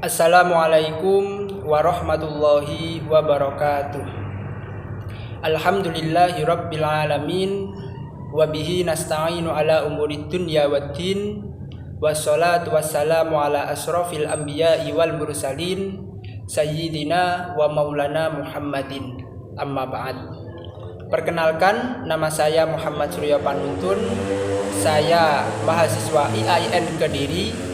Assalamualaikum warahmatullahi wabarakatuh. Alhamdulillahi rabbil alamin. Wabihi nasta'inu ala umurid dunya waddin. Wassalatu wassalamu ala asrafil anbiya'i wal mursalin Sayyidina wa maulana Muhammadin. Amma ba'd. Perkenalkan, nama saya Muhammad Surya Panuntun. Saya mahasiswa IAIN Kediri,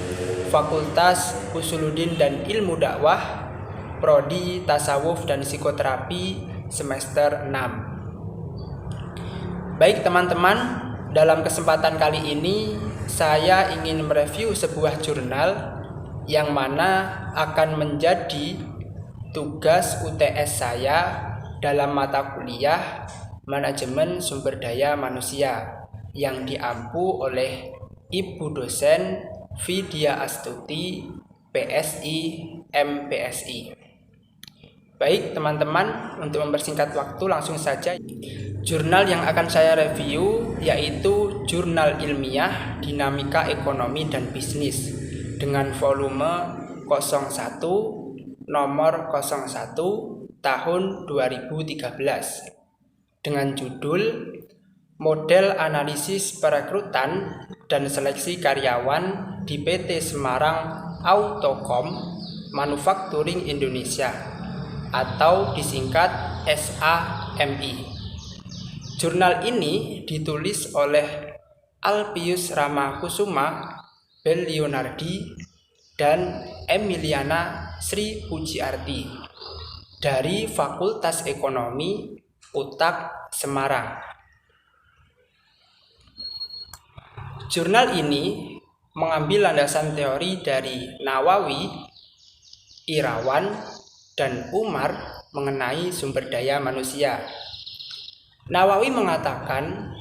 Fakultas Usuluddin dan Ilmu Dakwah, Prodi Tasawuf dan Psikoterapi, semester 6. Baik teman-teman, dalam kesempatan kali ini saya ingin mereview sebuah jurnal yang mana akan menjadi tugas UTS saya dalam mata kuliah Manajemen Sumber Daya Manusia yang diampu oleh Ibu dosen Vidya Astuti, PSI, MPSI. Baik teman-teman, untuk mempersingkat waktu langsung saja. Jurnal yang akan saya review yaitu Jurnal Ilmiah Dinamika Ekonomi dan Bisnis dengan volume 01 nomor 01 tahun 2013 dengan judul Model Analisis Perekrutan dan Seleksi Karyawan di PT Semarang Autokom Manufacturing Indonesia atau disingkat SAMI. Jurnal ini ditulis oleh Alpius Ramakusuma, Bel Leonardi, dan Emiliana Sri Pujiarti dari Fakultas Ekonomi UTAK Semarang. Jurnal ini mengambil landasan teori dari Nawawi, Irawan, dan Umar mengenai sumber daya manusia. Nawawi mengatakan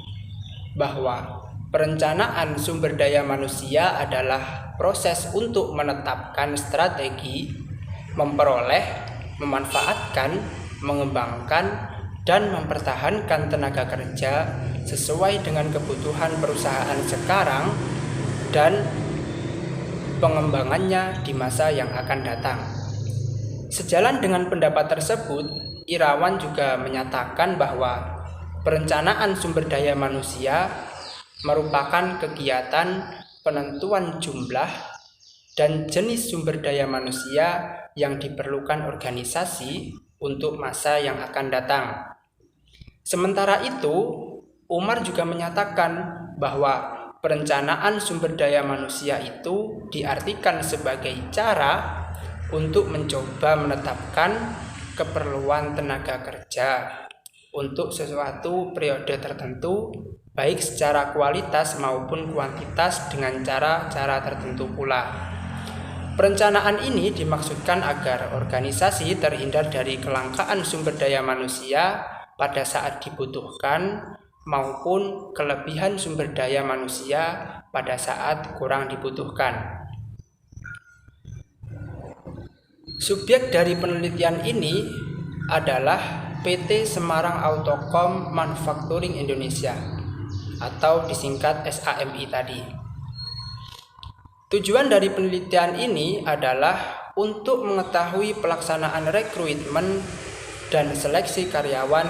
bahwa perencanaan sumber daya manusia adalah proses untuk menetapkan strategi, memperoleh, memanfaatkan, mengembangkan, dan mempertahankan tenaga kerja sesuai dengan kebutuhan perusahaan sekarang dan pengembangannya di masa yang akan datang. Sejalan dengan pendapat tersebut, Irawan juga menyatakan bahwa perencanaan sumber daya manusia merupakan kegiatan penentuan jumlah dan jenis sumber daya manusia yang diperlukan organisasi untuk masa yang akan datang. Sementara itu, Umar juga menyatakan bahwa perencanaan sumber daya manusia itu diartikan sebagai cara untuk mencoba menetapkan keperluan tenaga kerja untuk sesuatu periode tertentu, baik secara kualitas maupun kuantitas dengan cara-cara tertentu pula. Perencanaan ini dimaksudkan agar organisasi terhindar dari kelangkaan sumber daya manusia pada saat dibutuhkan maupun kelebihan sumber daya manusia pada saat kurang dibutuhkan. Subjek dari penelitian ini adalah PT Semarang Autokom Manufacturing Indonesia atau disingkat SAMI tadi. Tujuan dari penelitian ini adalah untuk mengetahui pelaksanaan rekrutmen dan seleksi karyawan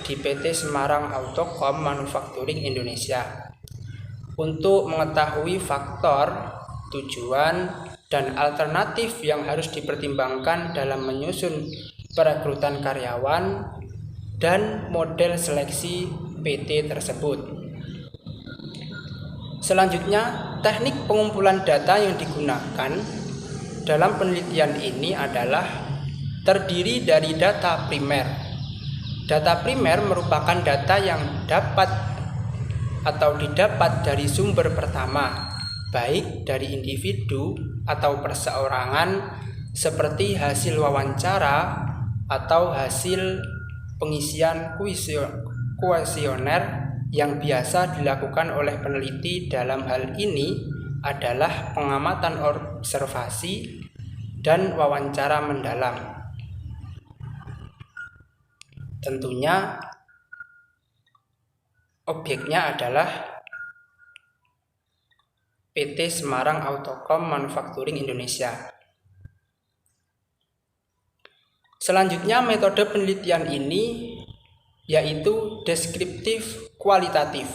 di PT Semarang Autokom Manufacturing Indonesia, untuk mengetahui faktor, tujuan, dan alternatif yang harus dipertimbangkan dalam menyusun perekrutan karyawan dan model seleksi PT tersebut. Selanjutnya, teknik pengumpulan data yang digunakan dalam penelitian ini adalah terdiri dari data primer. Data primer merupakan data yang dapat atau didapat dari sumber pertama, baik dari individu atau perseorangan seperti hasil wawancara atau hasil pengisian kuesioner yang biasa dilakukan oleh peneliti. Dalam hal ini adalah pengamatan observasi dan wawancara mendalam. Tentunya objeknya adalah PT Semarang Autokom Manufacturing Indonesia. Selanjutnya metode penelitian ini yaitu deskriptif kualitatif,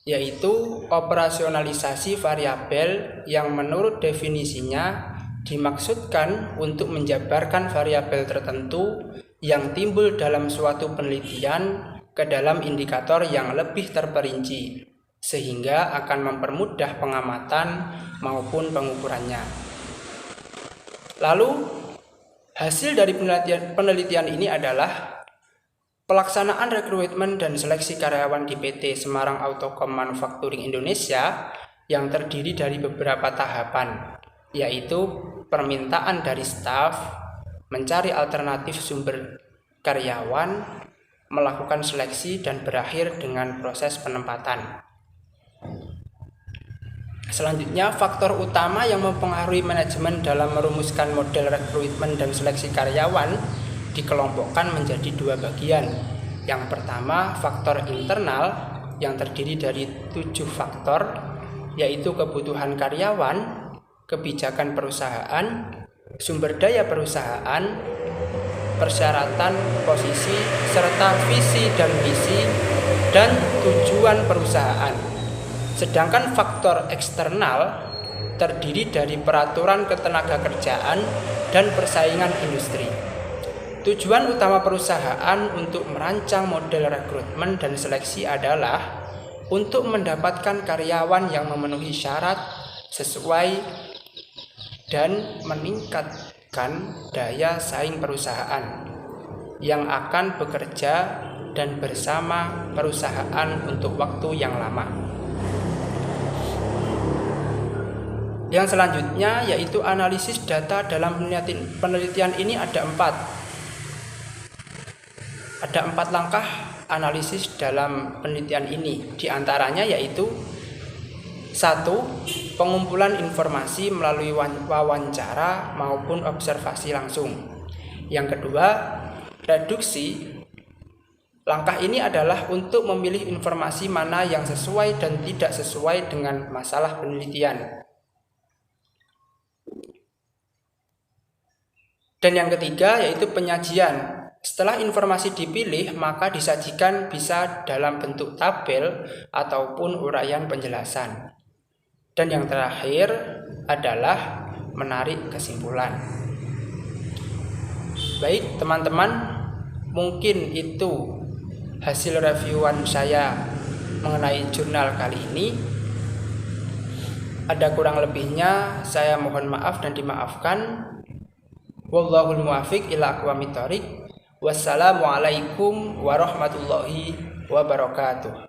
yaitu operasionalisasi variabel yang menurut definisinya dimaksudkan untuk menjabarkan variabel tertentu yang timbul dalam suatu penelitian ke dalam indikator yang lebih terperinci, sehingga akan mempermudah pengamatan maupun pengukurannya. Lalu hasil dari penelitian ini adalah pelaksanaan rekrutmen dan seleksi karyawan di PT Semarang Autocom Manufacturing Indonesia yang terdiri dari beberapa tahapan, yaitu permintaan dari staf, mencari alternatif sumber karyawan, melakukan seleksi, dan berakhir dengan proses penempatan. Selanjutnya, faktor utama yang mempengaruhi manajemen dalam merumuskan model rekrutmen dan seleksi karyawan dikelompokkan menjadi dua bagian. Yang pertama, faktor internal yang terdiri dari 7 faktor, yaitu kebutuhan karyawan, kebijakan perusahaan, sumber daya perusahaan, persyaratan posisi, serta visi dan misi, dan tujuan perusahaan. Sedangkan faktor eksternal terdiri dari peraturan ketenagakerjaan dan persaingan industri. Tujuan utama perusahaan untuk merancang model rekrutmen dan seleksi adalah untuk mendapatkan karyawan yang memenuhi syarat sesuai dan meningkatkan daya saing perusahaan yang akan bekerja dan bersama perusahaan untuk waktu yang lama. Yang selanjutnya yaitu analisis data. Dalam penelitian ini ada 4 langkah analisis dalam penelitian ini. Di antaranya yaitu 1. Pengumpulan informasi melalui wawancara maupun observasi langsung. Yang kedua, reduksi. Langkah ini adalah untuk memilih informasi mana yang sesuai dan tidak sesuai dengan masalah penelitian. Dan yang ketiga yaitu penyajian. Setelah informasi dipilih, maka disajikan bisa dalam bentuk tabel ataupun uraian penjelasan. Dan yang terakhir adalah menarik kesimpulan. Baik teman-teman, mungkin itu hasil reviewan saya mengenai jurnal kali ini. Ada kurang lebihnya, saya mohon maaf dan dimaafkan. Wallahul muwaffiq ila aqwamit thoriq. Wassalamualaikum warahmatullahi wabarakatuh.